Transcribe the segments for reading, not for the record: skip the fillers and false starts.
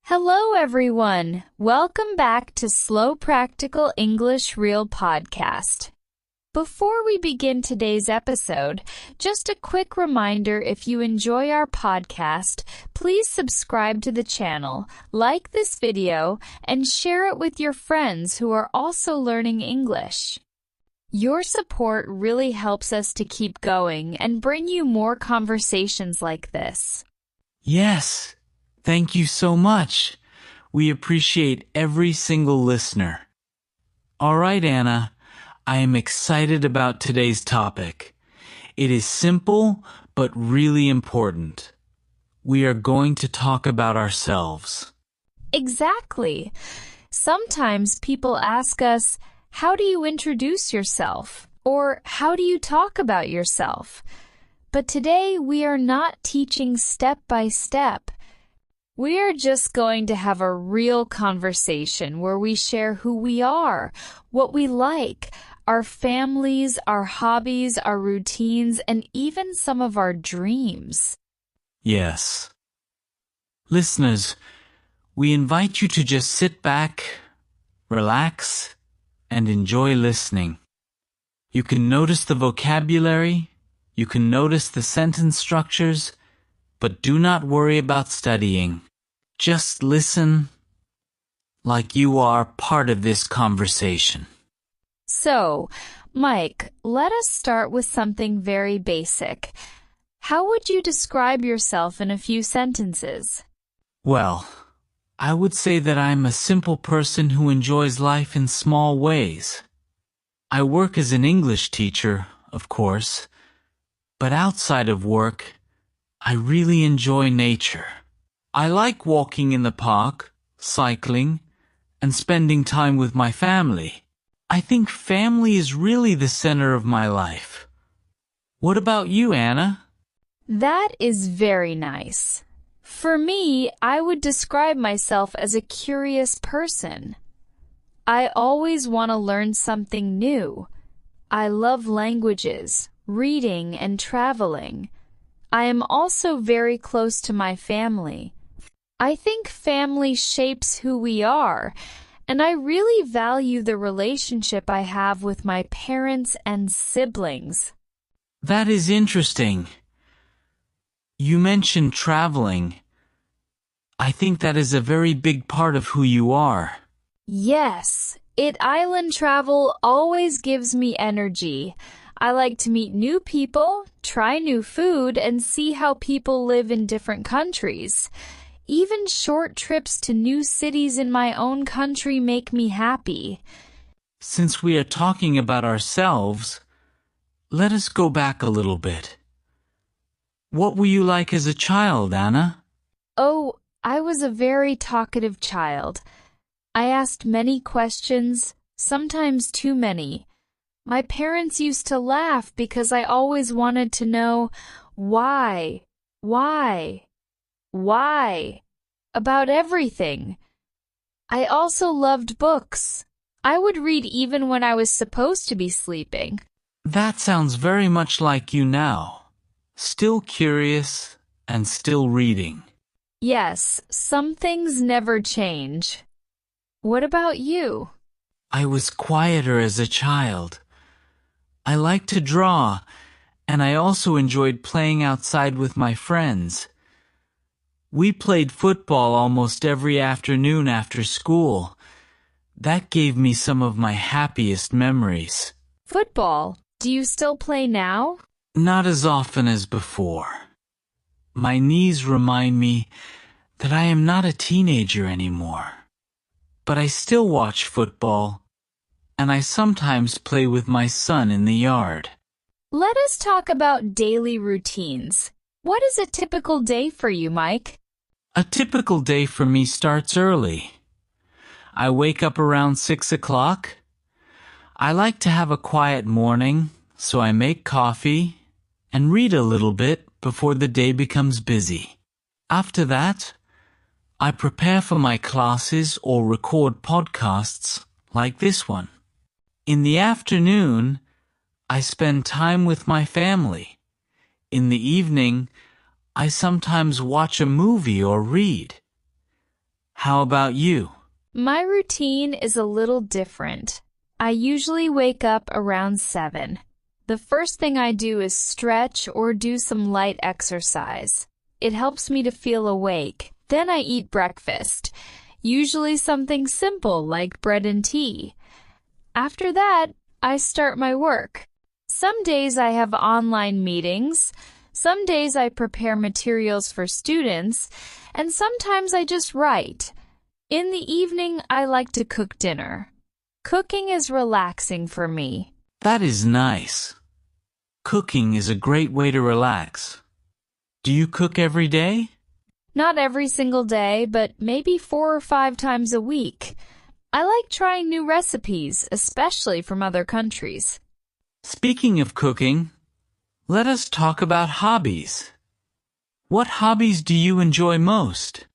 Hello, everyone. Welcome back to Slow Practical English Real Podcast. Before we begin today's episode, just a quick reminder, if you enjoy our podcast, please subscribe to the channel, like this video, and share it with your friends who are also learning English. Your support really helps us to keep going and bring you more conversations like this. Yes. Thank you so much. We appreciate every single listener. All right, Anna, I am excited about today's topic. It is simple, but really important. We are going to talk about ourselves. Exactly. Sometimes people ask us, how do you introduce yourself? Or how do you talk about yourself? But today we are not teaching step by step. We are just going to have a real conversation where we share who we are, what we like, our families, our hobbies, our routines, and even some of our dreams. Yes. Listeners, we invite you to just sit back, relax, and enjoy listening. You can notice the vocabulary, you can notice the sentence structures, but do not worry about studying. Just listen like you are part of this conversation. So, Mike, let us start with something very basic. How would you describe yourself in a few sentences? Well, I would say that I'm a simple person who enjoys life in small ways. I work as an English teacher, of course, but outside of work, I really enjoy nature. I like walking in the park, cycling, and spending time with my family. I think family is really the center of my life. What about you, Anna? That is very nice. For me, I would describe myself as a curious person. I always want to learn something new. I love languages, reading, and traveling. I am also very close to my family. I think family shapes who we are, and I really value the relationship I have with my parents and siblings. That is interesting. You mentioned traveling. I think that is a very big part of who you are. Yes, island travel always gives me energy. I like to meet new people, try new food, and see how people live in different countries. Even short trips to new cities in my own country make me happy. Since we are talking about ourselves, let us go back a little bit. What were you like as a child, Anna? Oh, I was a very talkative child. I asked many questions, sometimes too many. My parents used to laugh because I always wanted to know why, about everything. I also loved books. I would read even when I was supposed to be sleeping. That sounds very much like you now. Still curious and still reading. Yes, some things never change. What about you? I was quieter as a child. I liked to draw, and I also enjoyed playing outside with my friends. We played football almost every afternoon after school. That gave me some of my happiest memories. Football? Do you still play now? Not as often as before. My knees remind me that I am not a teenager anymore. But I still watch football, and I sometimes play with my son in the yard. Let us talk about daily routines. What is a typical day for you, Mike? A typical day for me starts early. I wake up around 6 o'clock. I like to have a quiet morning, so I make coffee and read a little bit before the day becomes busy. After that, I prepare for my classes or record podcasts like this one. In the afternoon, I spend time with my family. In the evening, I sometimes watch a movie or read. How about you? My routine is a little different. I usually wake up around 7. The first thing I do is stretch or do some light exercise. It helps me to feel awake. Then I eat breakfast, usually something simple like bread and tea. After that, I start my work. Some days I have online meetings, some days I prepare materials for students, and sometimes I just write. In the evening, I like to cook dinner. Cooking is relaxing for me. That is nice. Cooking is a great way to relax. Do you cook every day? Not every single day, but maybe 4 or 5 times a week. I like trying new recipes, especially from other countries. Speaking of cooking, let us talk about hobbies. What hobbies do you enjoy most?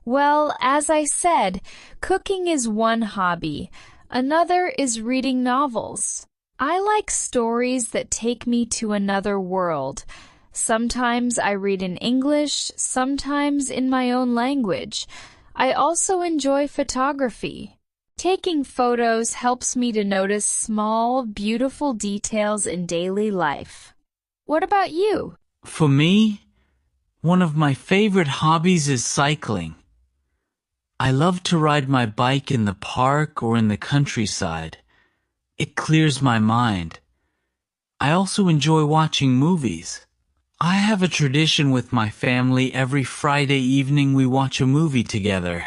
Well, as I said, cooking is one hobby. Another is reading novels. I like stories that take me to another world. Sometimes I read in English, sometimes in my own language. I also enjoy photography. Taking photos helps me to notice small, beautiful details in daily life. What about you? For me, one of my favorite hobbies is cycling. I love to ride my bike in the park or in the countryside. It clears my mind. I also enjoy watching movies. I have a tradition with my family. Every Friday evening we watch a movie together.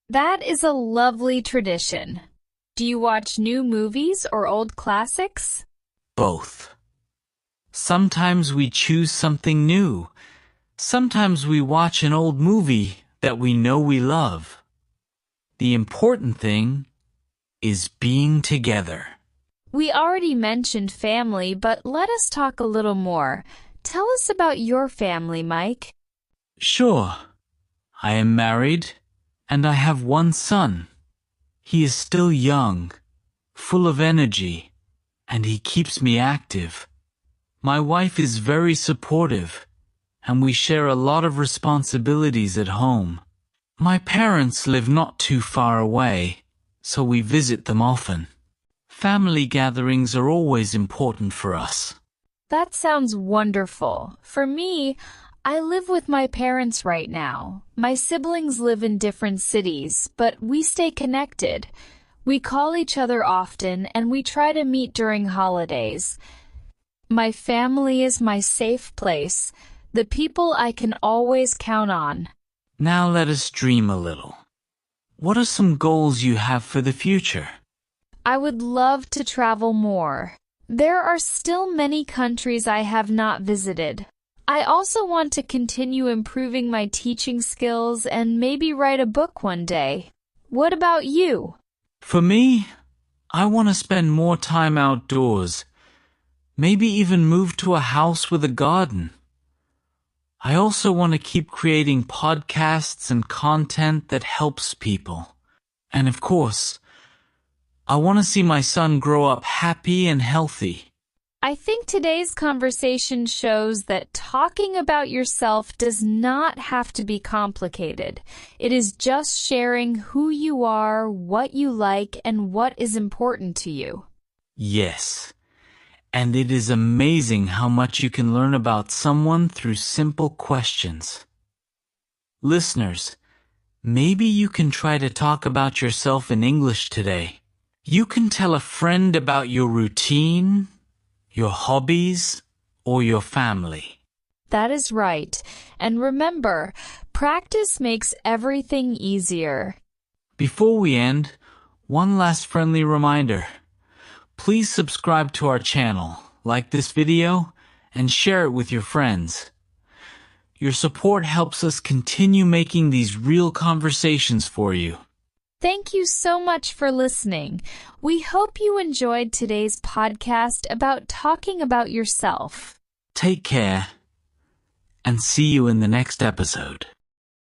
That is a lovely tradition. Do you watch new movies or old classics? Both. Sometimes we choose something new. Sometimes we watch an old movie that we know we love. The important thing is being together. We already mentioned family, but let us talk a little more. Tell us about your family, Mike. Sure. I am married, and I have one son. He is still young, full of energy, and he keeps me active. My wife is very supportive, and we share a lot of responsibilities at home. My parents live not too far away, so we visit them often. Family gatherings are always important for us. That sounds wonderful. For me, I live with my parents right now. My siblings live in different cities, but we stay connected. We call each other often, and we try to meet during holidays. My family is my safe place, the people I can always count on. Now let us dream a little. What are some goals you have for the future? I would love to travel more. There are still many countries I have not visited. I also want to continue improving my teaching skills and maybe write a book one day. What about you? For me, I want to spend more time outdoors. Maybe even move to a house with a garden. I also want to keep creating podcasts and content that helps people. And of course, I want to see my son grow up happy and healthy. I think today's conversation shows that talking about yourself does not have to be complicated. It is just sharing who you are, what you like, and what is important to you. Yes, and it is amazing how much you can learn about someone through simple questions. Listeners, maybe you can try to talk about yourself in English today. You can tell a friend about your routine, your hobbies, or your family. That is right. And remember, practice makes everything easier. Before we end, one last friendly reminder. Please subscribe to our channel, like this video, and share it with your friends. Your support helps us continue making these real conversations for you. Thank you so much for listening. We hope you enjoyed today's podcast about talking about yourself. Take care, and see you in the next episode.